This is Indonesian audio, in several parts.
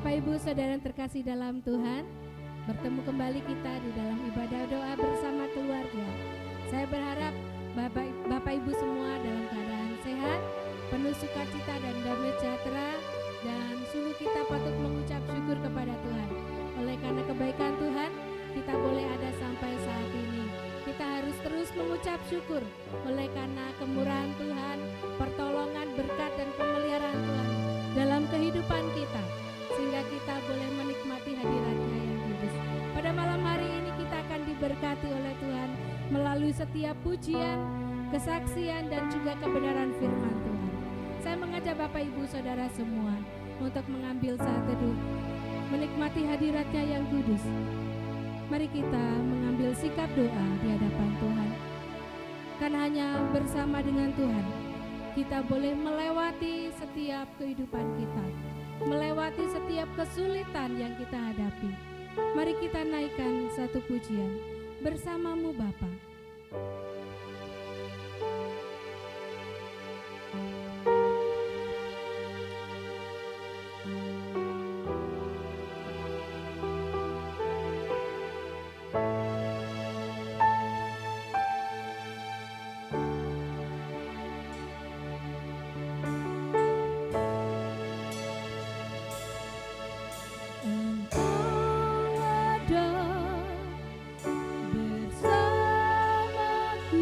Bapak Ibu Saudara yang terkasih dalam Tuhan, bertemu kembali kita di dalam ibadah doa bersama keluarga. Saya berharap Bapak Ibu semua dalam keadaan sehat, penuh sukacita dan damai sejahtera, dan sungguh kita patut mengucap syukur kepada Tuhan. Oleh karena kebaikan Tuhan, kita boleh ada sampai saat ini. Kita harus terus mengucap syukur oleh karena kemurahan Tuhan, pertolongan, berkat dan pemeliharaan Tuhan dalam kehidupan kita, sehingga kita boleh menikmati hadirat-Nya yang kudus. Pada malam hari ini kita akan diberkati oleh Tuhan melalui setiap pujian, kesaksian dan juga kebenaran firman Tuhan. Saya mengajak Bapak Ibu Saudara semua untuk mengambil saat teduh, menikmati hadirat-Nya yang kudus. Mari kita mengambil sikap doa di hadapan Tuhan. Kan hanya bersama dengan Tuhan kita boleh melewati setiap kehidupan kita, melewati setiap kesulitan yang kita hadapi. Mari kita naikkan satu pujian bersamamu Bapa. Bersamaku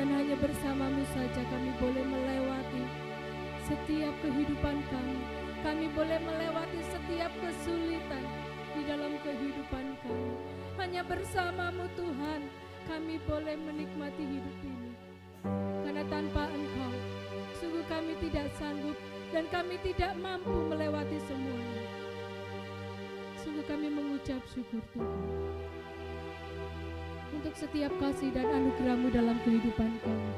Dan hanya bersama-Mu saja kami boleh melewati setiap kehidupan kami. Kami boleh melewati setiap kesulitan di dalam kehidupan kami. Hanya bersama-Mu Tuhan kami boleh menikmati hidup ini. Karena tanpa Engkau sungguh kami tidak sanggup dan kami tidak mampu melewati semuanya. Sungguh kami mengucap syukur Tuhan untuk setiap kasih dan anugerah-Mu dalam kehidupan kami.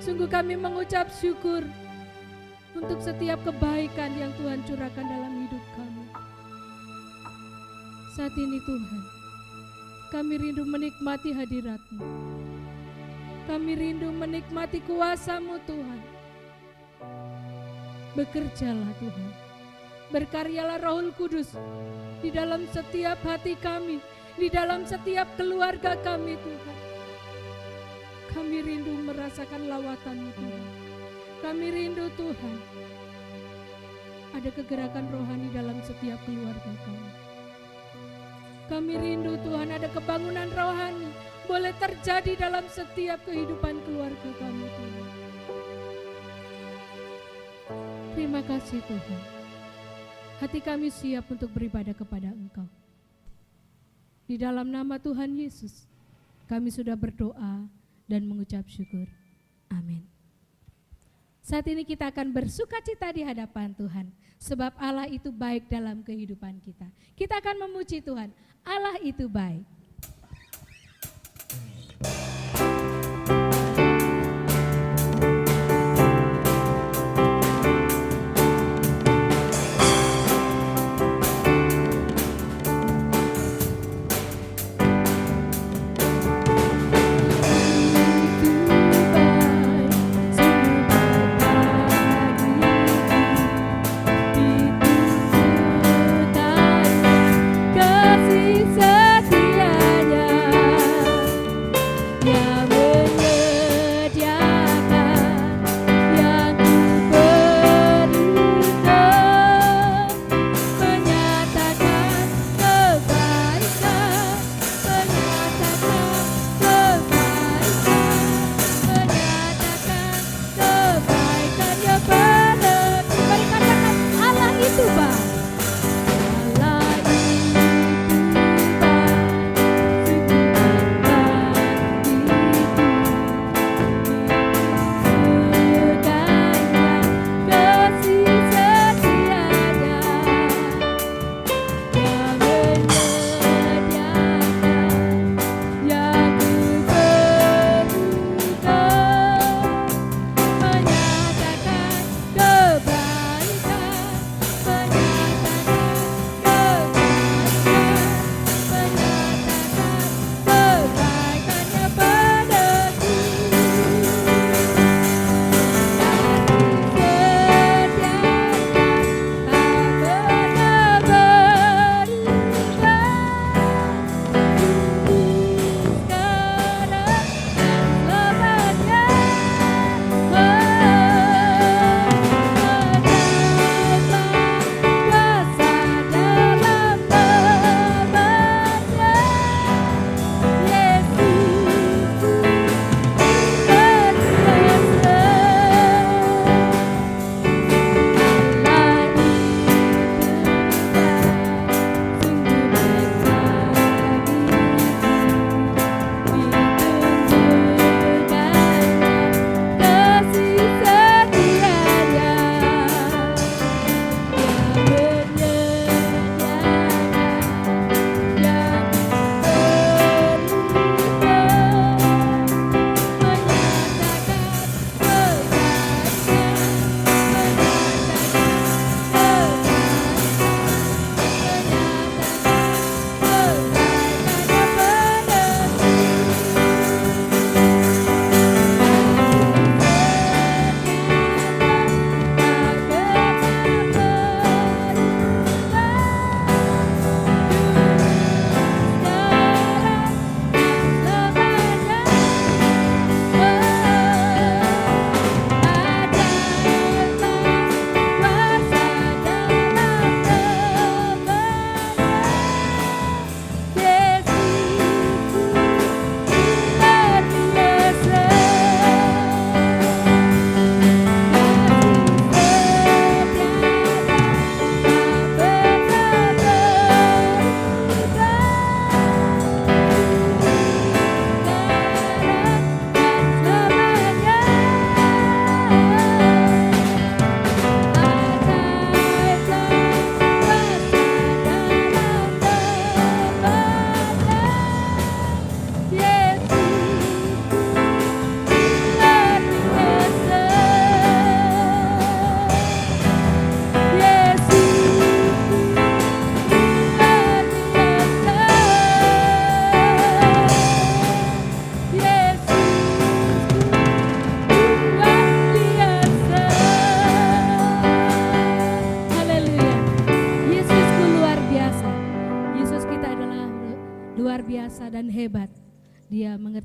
Sungguh kami mengucap syukur untuk setiap kebaikan yang Tuhan curahkan dalam hidup kami. Saat ini Tuhan, kami rindu menikmati hadirat-Mu. Kami rindu menikmati kuasa-Mu Tuhan. Bekerjalah Tuhan. Berkaryalah Roh Kudus di dalam setiap hati kami, di dalam setiap keluarga kami Tuhan. Kami rindu merasakan lawatan-Mu Tuhan. Kami rindu Tuhan, ada kegerakan rohani dalam setiap keluarga kami. Kami rindu Tuhan ada kebangunan rohani boleh terjadi dalam setiap kehidupan keluarga kami Tuhan. Terima kasih Tuhan. Hati kami siap untuk beribadah kepada Engkau. Di dalam nama Tuhan Yesus, kami sudah berdoa dan mengucap syukur. Amin. Saat ini kita akan bersukacita di hadapan Tuhan, sebab Allah itu baik dalam kehidupan kita. Kita akan memuji Tuhan, Allah itu baik.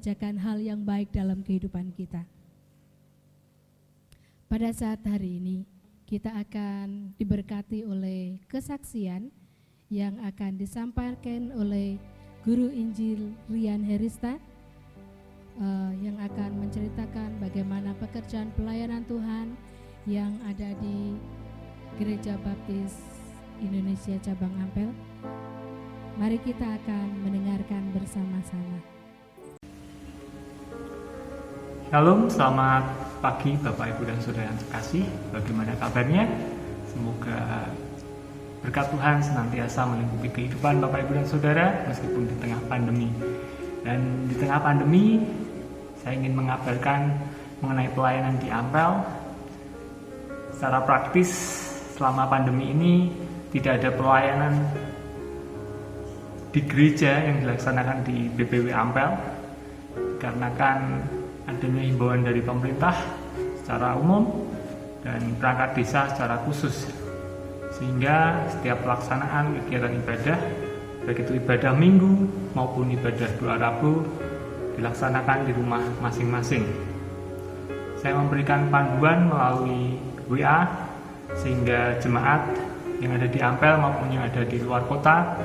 mengerjakan hal yang baik dalam kehidupan kita. Pada saat hari ini, kita akan diberkati oleh kesaksian yang akan disampaikan oleh Guru Injil Rian Herista, yang akan menceritakan bagaimana pekerjaan pelayanan Tuhan yang ada di Gereja Baptis Indonesia Cabang Ampel. Mari kita akan mendengarkan bersama-sama. Shalom, selamat pagi Bapak, Ibu, dan Saudara yang terkasih. Bagaimana kabarnya? Semoga berkat Tuhan senantiasa melingkupi kehidupan Bapak, Ibu, dan Saudara meskipun di tengah pandemi. Dan di tengah pandemi, saya ingin mengabarkan mengenai pelayanan di Ampel. Secara praktis, selama pandemi ini tidak ada pelayanan di gereja yang dilaksanakan di BPW Ampel, dikarenakan adanya himbauan dari pemerintah secara umum dan perangkat desa secara khusus, sehingga setiap pelaksanaan kegiatan ibadah, baik itu ibadah minggu maupun ibadah doa Rabu, dilaksanakan di rumah masing-masing. Saya memberikan panduan melalui WA sehingga jemaat yang ada di Ampel maupun yang ada di luar kota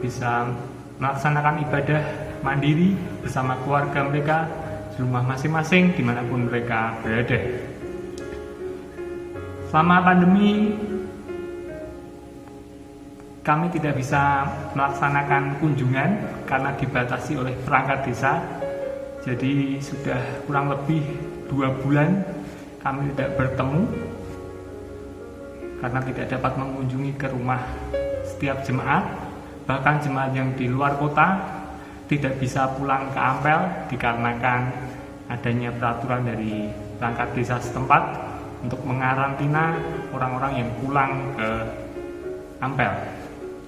bisa melaksanakan ibadah mandiri bersama keluarga mereka di rumah masing-masing dimanapun mereka berada. Selama pandemi, kami tidak bisa melaksanakan kunjungan karena dibatasi oleh perangkat desa. Jadi sudah kurang lebih 2 bulan kami tidak bertemu karena tidak dapat mengunjungi ke rumah setiap jemaat. Bahkan jemaat yang di luar kota tidak bisa pulang ke Ampel dikarenakan adanya peraturan dari perangkat desa setempat untuk mengarantina orang-orang yang pulang ke Ampel.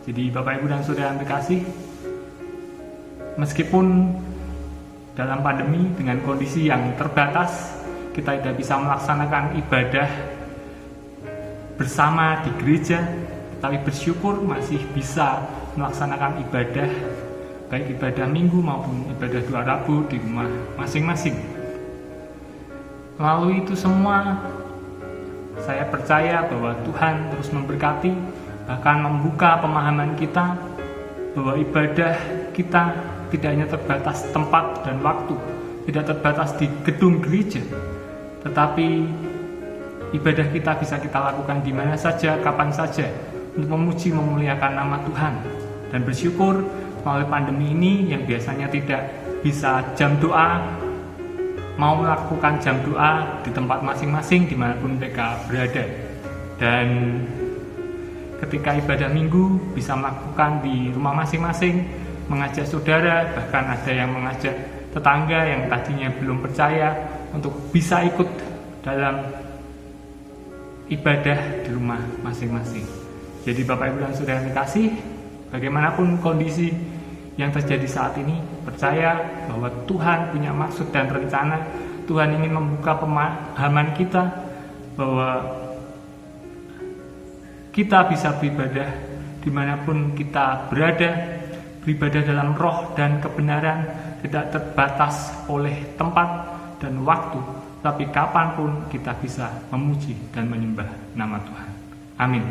Jadi Bapak, Ibu, dan Saudara yang terkasih, meskipun dalam pandemi dengan kondisi yang terbatas, kita tidak bisa melaksanakan ibadah bersama di gereja, tapi bersyukur masih bisa melaksanakan ibadah, baik ibadah minggu maupun ibadah doa Rabu di rumah masing-masing. Melalui itu semua, saya percaya bahwa Tuhan terus memberkati, bahkan membuka pemahaman kita bahwa ibadah kita tidak hanya terbatas tempat dan waktu, tidak terbatas di gedung gereja, tetapi ibadah kita bisa kita lakukan di mana saja, kapan saja, untuk memuji memuliakan nama Tuhan. Dan bersyukur melalui pandemi ini yang biasanya tidak bisa jam doa, mau melakukan jam doa di tempat masing-masing dimanapun mereka berada. Dan ketika ibadah minggu bisa melakukan di rumah masing-masing, mengajak saudara, bahkan ada yang mengajak tetangga yang tadinya belum percaya untuk bisa ikut dalam ibadah di rumah masing-masing. Jadi Bapak, Ibu, dan Saudara yang dikasih, bagaimanapun kondisi yang terjadi saat ini, percaya bahwa Tuhan punya maksud dan rencana. Tuhan ingin membuka pemahaman kita bahwa kita bisa beribadah dimanapun kita berada, beribadah dalam roh dan kebenaran, tidak terbatas oleh tempat dan waktu, tapi kapanpun kita bisa memuji dan menyembah nama Tuhan. Amin.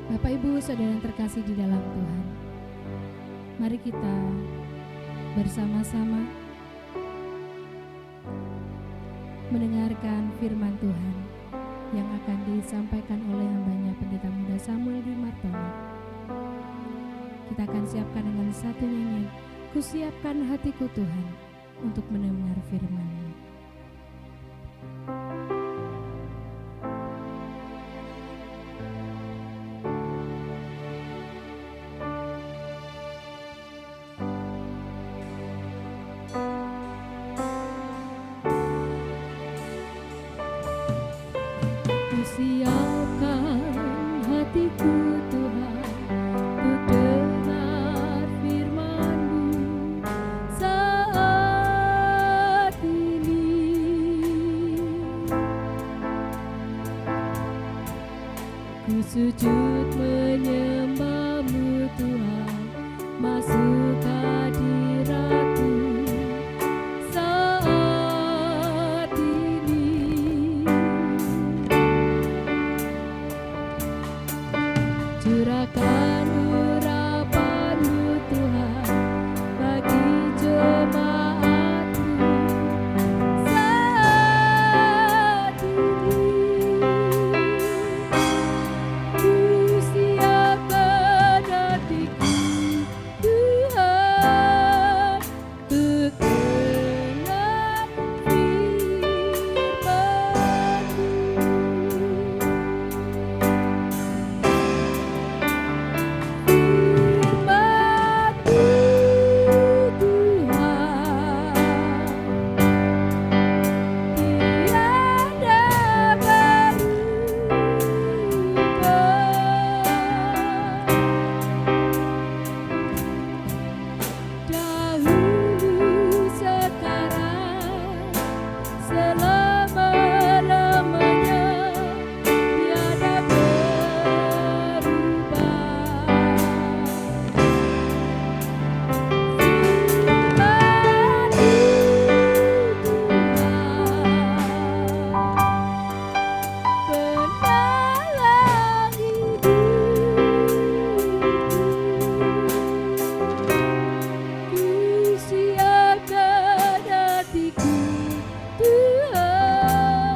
Bapak, Ibu, Saudara yang terkasih di dalam Tuhan, mari kita bersama-sama mendengarkan firman Tuhan yang akan disampaikan oleh hambanya Pendeta Muda Samuel Dwi Martono. Kita akan siapkan dengan satu nyanyian, "Kusiapkan hatiku Tuhan untuk mendengar firman-Mu." Kusiapkan hatiku Tuhan untuk dengar firman-Mu saat ini. Ku sujud menyembah-Mu Tuhan, masuk hadirat-Mu saat ini. Curahkan urapan-Mu Tuhan bagi jemaat-Mu saat ini. Ku siapkan hatiku Tuhan untuk dengar dahulu sekarang selama-lamanya tiada berubah. Penolong hidupku, ku siapkan hatiku Tuhan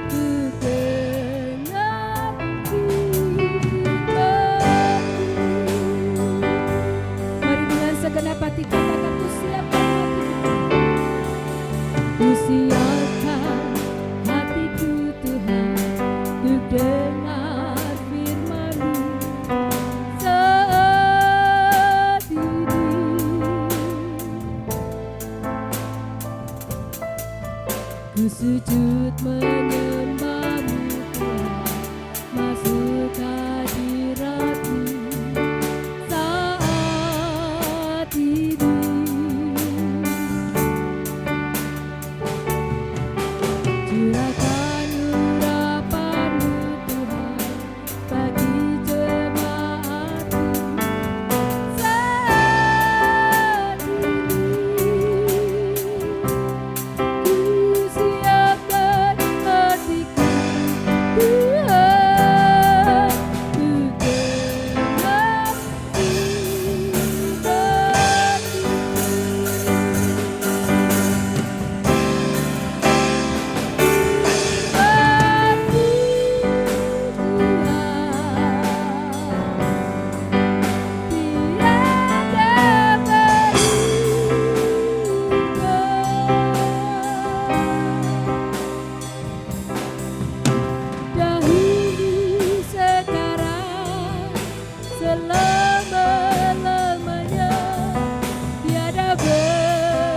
untuk dengar firman-Mu. Mari dengan segenap hati katakan, ku siapkan hatiku. Ku siapkan hatiku Tuhan untuk dengar firman-Mu saat ini. Ku sujud menyembah-Mu Tuhan, masuk hadirat-Mu saat ini. Curahkan urapan-Mu Tuhan bagi jemaat-Mu saat ini. Ku siapkan hatiku Tuhan untuk dengar dahulu sekarang selama-lamanya tiada berubah.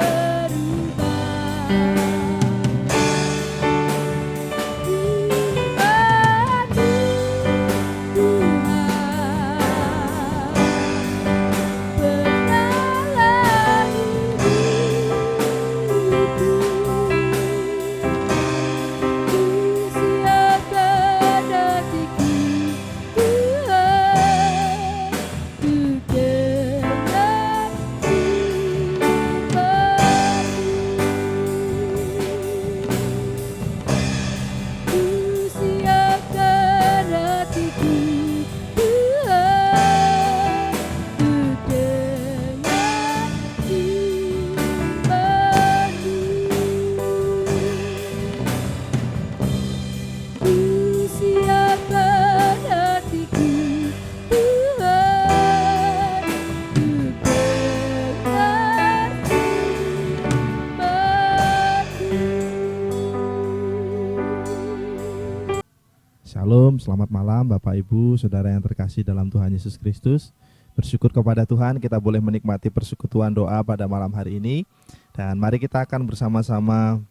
Firman-Mu Tuhan, penolong hidupku. Ku siapkan hatiku Tuhan untuk dengar firman-Mu. Ku siapkan hatiku Tuhan untuk dengar firman-Mu. Ku siapkan hatiku Tuhan untuk dengar firman-Mu. Shalom, selamat malam Bapak Ibu, Saudara yang terkasih dalam Tuhan Yesus Kristus. Bersyukur kepada Tuhan kita boleh menikmati persekutuan doa pada malam hari ini. Dan mari kita akan bersama-sama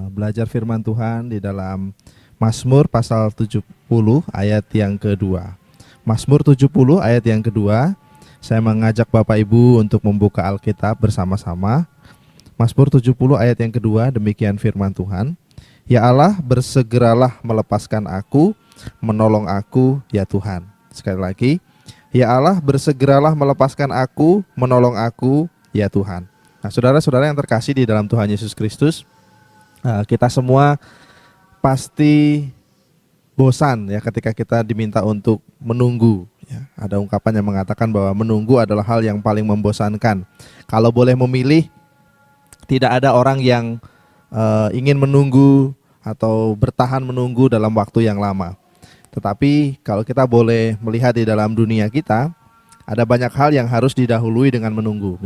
belajar firman Tuhan di dalam Mazmur pasal 70 ayat yang kedua. Mazmur 70 ayat yang kedua. Saya mengajak Bapak Ibu untuk membuka Alkitab bersama-sama. Mazmur 70 ayat yang kedua, demikian firman Tuhan. Ya Allah, bersegeralah melepaskan aku, menolong aku ya Tuhan. Sekali lagi, Ya Allah, bersegeralah melepaskan aku, menolong aku, ya Tuhan. Nah, saudara-saudara yang terkasih di dalam Tuhan Yesus Kristus, kita semua pasti bosan ya ketika kita diminta untuk menunggu. Ya, ada ungkapan yang mengatakan bahwa menunggu adalah hal yang paling membosankan. Kalau boleh memilih, tidak ada orang yang ingin menunggu atau bertahan menunggu dalam waktu yang lama. Tetapi kalau kita boleh melihat di dalam dunia kita, ada banyak hal yang harus didahului dengan menunggu.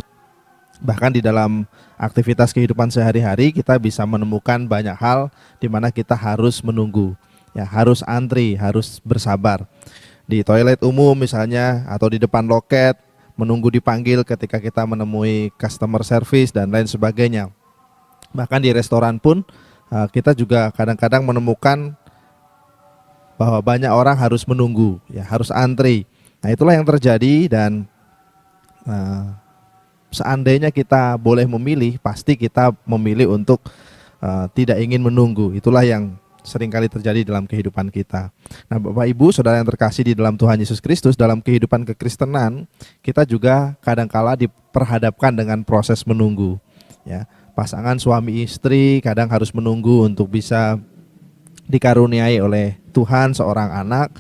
Bahkan di dalam aktivitas kehidupan sehari-hari kita bisa menemukan banyak hal di mana kita harus menunggu. Ya, harus antri, harus bersabar. Di toilet umum misalnya atau di depan loket, menunggu dipanggil ketika kita menemui customer service dan lain sebagainya. Bahkan di restoran pun kita juga kadang-kadang menemukan bahwa banyak orang harus menunggu, ya, harus antri. Nah, itulah yang terjadi dan seandainya kita boleh memilih, pasti kita memilih untuk tidak ingin menunggu. Itulah yang seringkali terjadi dalam kehidupan kita. Nah, Bapak Ibu, saudara yang terkasih di dalam Tuhan Yesus Kristus, dalam kehidupan kekristenan, kita juga kadangkala diperhadapkan dengan proses menunggu. Ya, pasangan suami istri kadang harus menunggu untuk bisa dikaruniai oleh Tuhan seorang anak.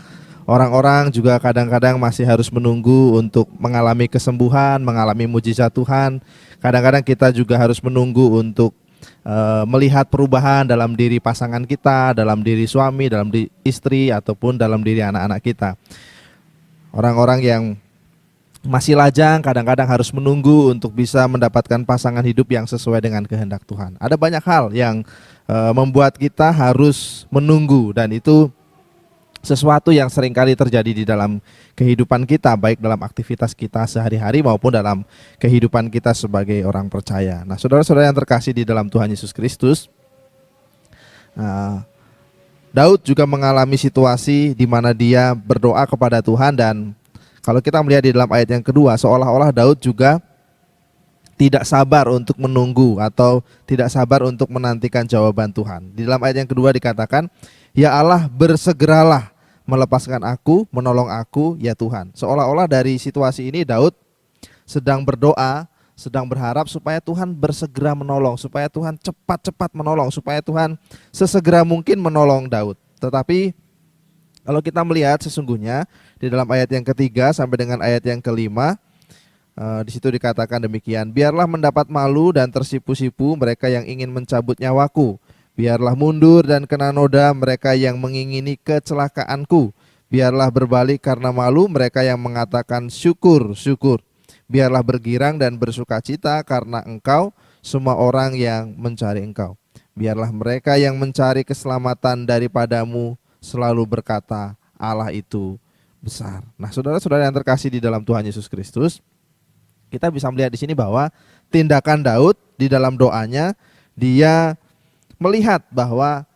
Orang-orang juga kadang-kadang masih harus menunggu untuk mengalami kesembuhan, mengalami mujizat Tuhan. Kadang-kadang kita juga harus menunggu untuk melihat perubahan dalam diri pasangan kita, dalam diri suami, dalam diri istri, ataupun dalam diri anak-anak kita. Orang-orang yang masih lajang kadang-kadang harus menunggu untuk bisa mendapatkan pasangan hidup yang sesuai dengan kehendak Tuhan. Ada banyak hal yang membuat kita harus menunggu, dan itu sesuatu yang seringkali terjadi di dalam kehidupan kita, baik dalam aktivitas kita sehari-hari maupun dalam kehidupan kita sebagai orang percaya. Nah, saudara-saudara yang terkasih di dalam Tuhan Yesus Kristus, Daud juga mengalami situasi di mana dia berdoa kepada Tuhan, dan kalau kita melihat di dalam ayat yang kedua, seolah-olah Daud juga tidak sabar untuk menunggu atau tidak sabar untuk menantikan jawaban Tuhan. Di dalam ayat yang kedua dikatakan, ya Allah, bersegeralah melepaskan aku, menolong aku, ya Tuhan. Seolah-olah dari situasi ini Daud sedang berdoa, sedang berharap supaya Tuhan bersegera menolong, supaya Tuhan cepat-cepat menolong, supaya Tuhan sesegera mungkin menolong Daud. Tetapi kalau kita melihat sesungguhnya di dalam ayat yang ketiga sampai dengan ayat yang kelima, di situ dikatakan demikian, biarlah mendapat malu dan tersipu-sipu mereka yang ingin mencabut nyawaku. Biarlah mundur dan kena noda mereka yang mengingini kecelakaanku. Biarlah berbalik karena malu mereka yang mengatakan syukur, syukur. Biarlah bergirang dan bersukacita karena engkau, semua orang yang mencari engkau. Biarlah mereka yang mencari keselamatan daripadamu selalu berkata, Allah itu besar. Nah, saudara-saudara yang terkasih di dalam Tuhan Yesus Kristus, kita bisa melihat di sini bahwa tindakan Daud di dalam doanya, dia melihat bahwa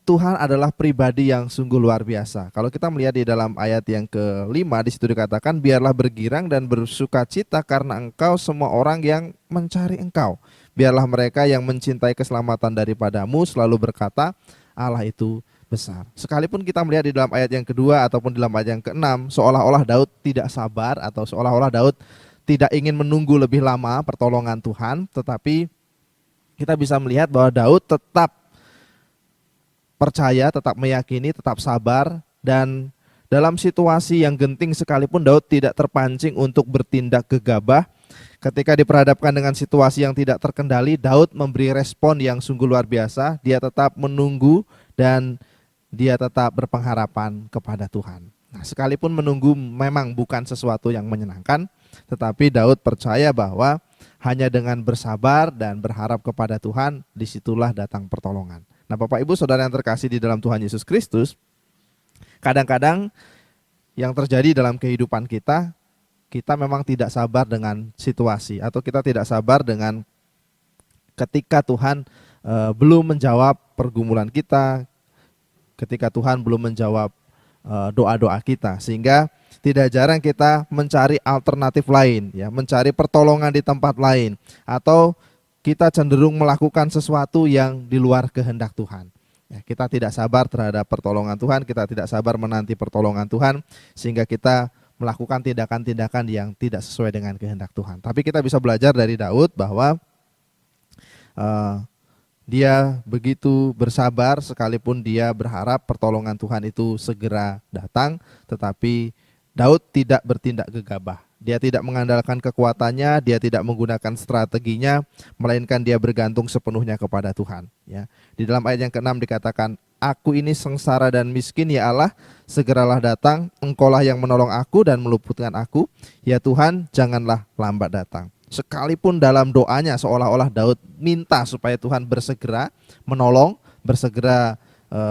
Tuhan adalah pribadi yang sungguh luar biasa. Kalau kita melihat di dalam ayat yang kelima, di situ dikatakan, biarlah bergirang dan bersukacita karena engkau, semua orang yang mencari engkau. Biarlah mereka yang mencintai keselamatan daripadamu selalu berkata, Allah itu besar. Sekalipun kita melihat di dalam ayat yang kedua ataupun di dalam ayat yang keenam, seolah-olah Daud tidak sabar atau seolah-olah Daud tidak ingin menunggu lebih lama pertolongan Tuhan, tetapi kita bisa melihat bahwa Daud tetap percaya, tetap meyakini, tetap sabar, dan dalam situasi yang genting sekalipun Daud tidak terpancing untuk bertindak gegabah. Ketika diperhadapkan dengan situasi yang tidak terkendali, Daud memberi respon yang sungguh luar biasa. Dia tetap menunggu dan dia tetap berpengharapan kepada Tuhan. Nah, sekalipun menunggu memang bukan sesuatu yang menyenangkan, tetapi Daud percaya bahwa hanya dengan bersabar dan berharap kepada Tuhan, disitulah datang pertolongan. Nah, Bapak Ibu saudara yang terkasih di dalam Tuhan Yesus Kristus, kadang-kadang yang terjadi dalam kehidupan kita, kita memang tidak sabar dengan situasi, atau kita tidak sabar dengan ketika Tuhan belum menjawab pergumulan kita, ketika Tuhan belum menjawab doa-doa kita, sehingga tidak jarang kita mencari alternatif lain, ya, mencari pertolongan di tempat lain, atau kita cenderung melakukan sesuatu yang di luar kehendak Tuhan. Ya, kita tidak sabar terhadap pertolongan Tuhan, kita tidak sabar menanti pertolongan Tuhan, sehingga kita melakukan tindakan-tindakan yang tidak sesuai dengan kehendak Tuhan. Tapi kita bisa belajar dari Daud bahwa dia begitu bersabar sekalipun dia berharap pertolongan Tuhan itu segera datang, tetapi Daud tidak bertindak gegabah. Dia tidak mengandalkan kekuatannya, dia tidak menggunakan strateginya, melainkan dia bergantung sepenuhnya kepada Tuhan. Ya. Di dalam ayat yang ke-6 dikatakan, aku ini sengsara dan miskin, ya Allah, segeralah datang, Engkaulah yang menolong aku dan meluputkan aku, ya Tuhan, janganlah lambat datang. Sekalipun dalam doanya seolah-olah Daud minta supaya Tuhan bersegera menolong, bersegera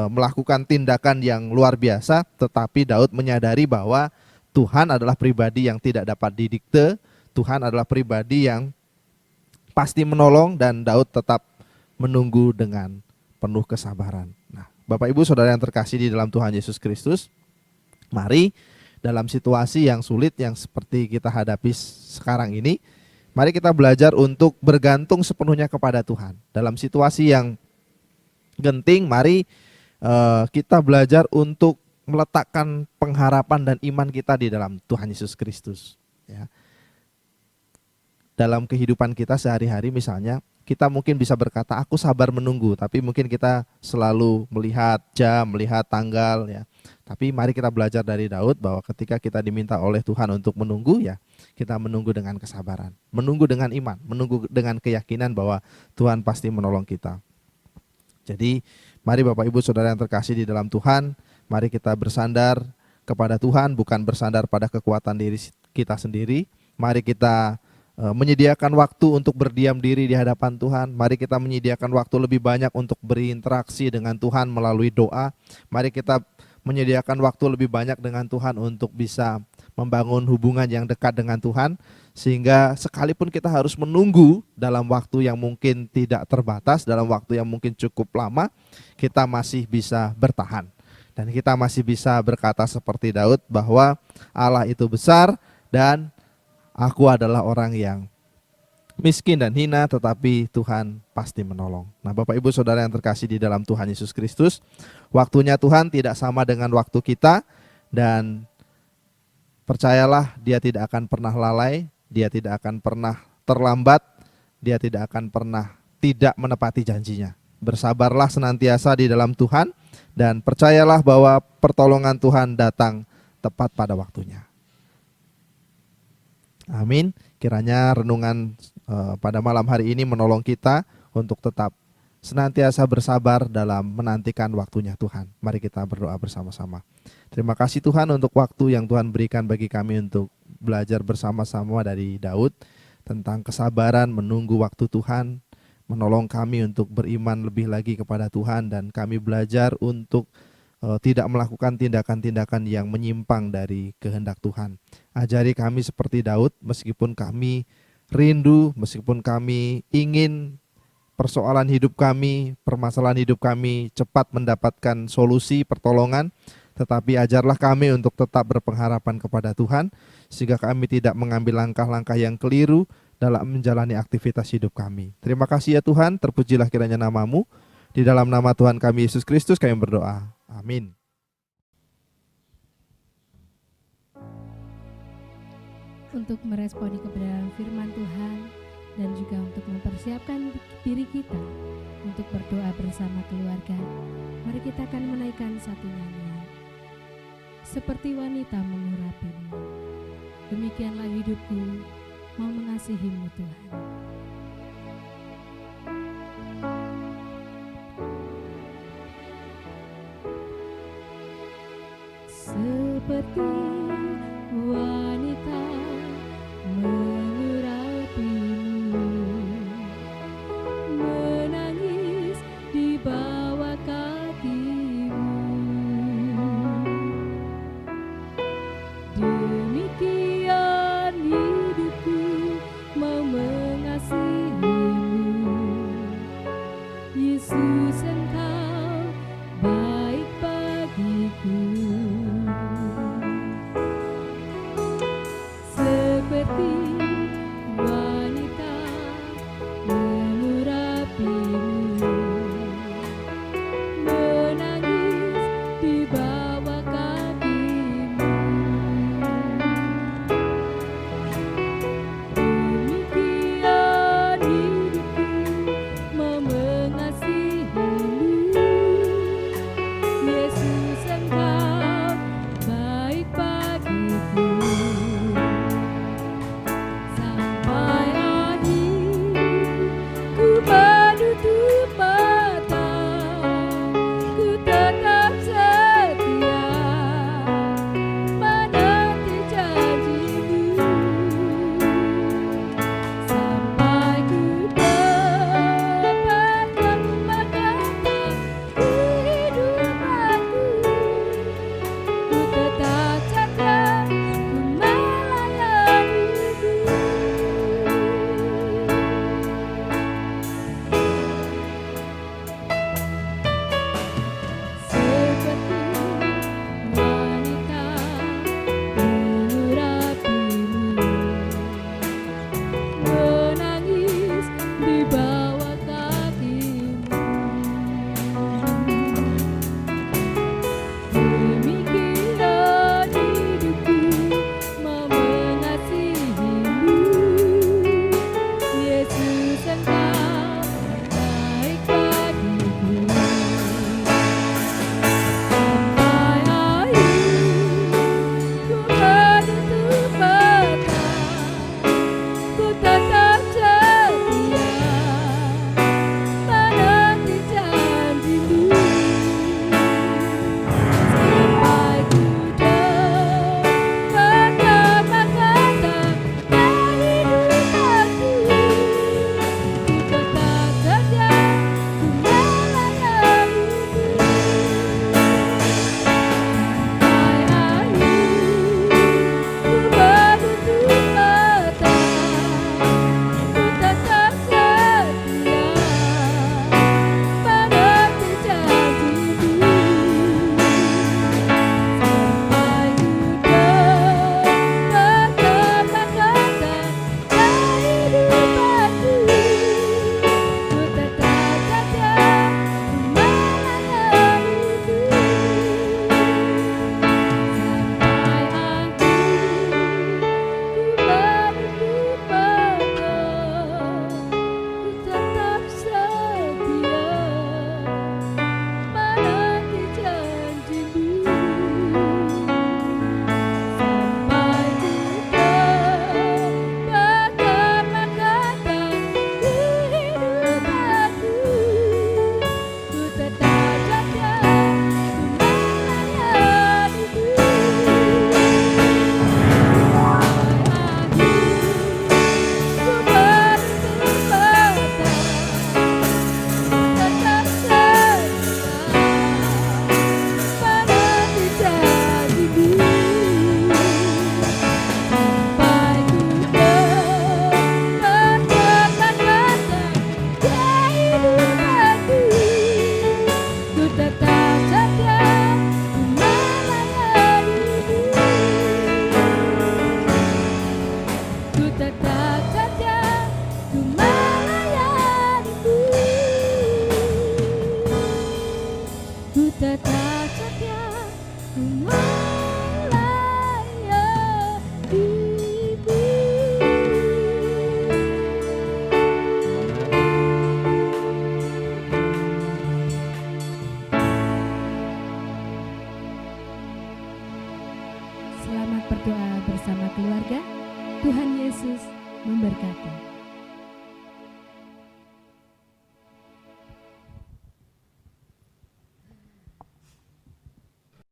melakukan tindakan yang luar biasa, tetapi Daud menyadari bahwa Tuhan adalah pribadi yang tidak dapat didikte, Tuhan adalah pribadi yang pasti menolong, dan Daud tetap menunggu dengan penuh kesabaran. Nah, Bapak Ibu Saudara yang terkasih di dalam Tuhan Yesus Kristus, mari dalam situasi yang sulit yang seperti kita hadapi sekarang ini, mari kita belajar untuk bergantung sepenuhnya kepada Tuhan. Dalam situasi yang genting, mari kita belajar untuk meletakkan pengharapan dan iman kita di dalam Tuhan Yesus Kristus. Ya. Dalam kehidupan kita sehari-hari misalnya, kita mungkin bisa berkata, aku sabar menunggu, tapi mungkin kita selalu melihat jam, melihat tanggal. Ya. Tapi mari kita belajar dari Daud bahwa ketika kita diminta oleh Tuhan untuk menunggu, ya kita menunggu dengan kesabaran, menunggu dengan iman, menunggu dengan keyakinan bahwa Tuhan pasti menolong kita. Jadi mari Bapak Ibu Saudara yang terkasih di dalam Tuhan, mari kita bersandar kepada Tuhan, bukan bersandar pada kekuatan diri kita sendiri. Mari kita menyediakan waktu untuk berdiam diri di hadapan Tuhan. Mari kita menyediakan waktu lebih banyak untuk berinteraksi dengan Tuhan melalui doa. Mari kita menyediakan waktu lebih banyak dengan Tuhan untuk bisa membangun hubungan yang dekat dengan Tuhan. Sehingga sekalipun kita harus menunggu dalam waktu yang mungkin tidak terbatas, dalam waktu yang mungkin cukup lama, kita masih bisa bertahan. Dan kita masih bisa berkata seperti Daud bahwa Allah itu besar dan aku adalah orang yang miskin dan hina, tetapi Tuhan pasti menolong. Nah, Bapak Ibu Saudara yang terkasih di dalam Tuhan Yesus Kristus, waktunya Tuhan tidak sama dengan waktu kita, dan percayalah Dia tidak akan pernah lalai, Dia tidak akan pernah terlambat, Dia tidak akan pernah tidak menepati janjinya. Bersabarlah senantiasa di dalam Tuhan, dan percayalah bahwa pertolongan Tuhan datang tepat pada waktunya. Amin. Kiranya renungan pada malam hari ini menolong kita untuk tetap senantiasa bersabar dalam menantikan waktunya Tuhan. Mari kita berdoa bersama-sama. Terima kasih Tuhan untuk waktu yang Tuhan berikan bagi kami untuk belajar bersama-sama dari Daud tentang kesabaran menunggu waktu Tuhan, menolong kami untuk beriman lebih lagi kepada Tuhan, dan kami belajar untuk tidak melakukan tindakan-tindakan yang menyimpang dari kehendak Tuhan. Ajari kami seperti Daud, meskipun kami rindu, meskipun kami ingin persoalan hidup kami, permasalahan hidup kami cepat mendapatkan solusi, pertolongan, tetapi ajarlah kami untuk tetap berpengharapan kepada Tuhan, sehingga kami tidak mengambil langkah-langkah yang keliru dalam menjalani aktivitas hidup kami. Terima kasih ya Tuhan, terpujilah kiranya nama-Mu. Di dalam nama Tuhan kami Yesus Kristus kami berdoa. Amin. Untuk meresponi kebenaran firman Tuhan dan juga untuk mempersiapkan diri kita untuk berdoa bersama keluarga, mari kita akan menaikkan satu nyanyian. Seperti wanita mengurapimu, demikianlah hidupku mau mengasihimu Tuhan. Seperti wanita mengurapimu, menangis di bawah kakimu, demikian hidupku mau mengasihimu. Yesus, Engkau baik bagiku. Yesus memberkati.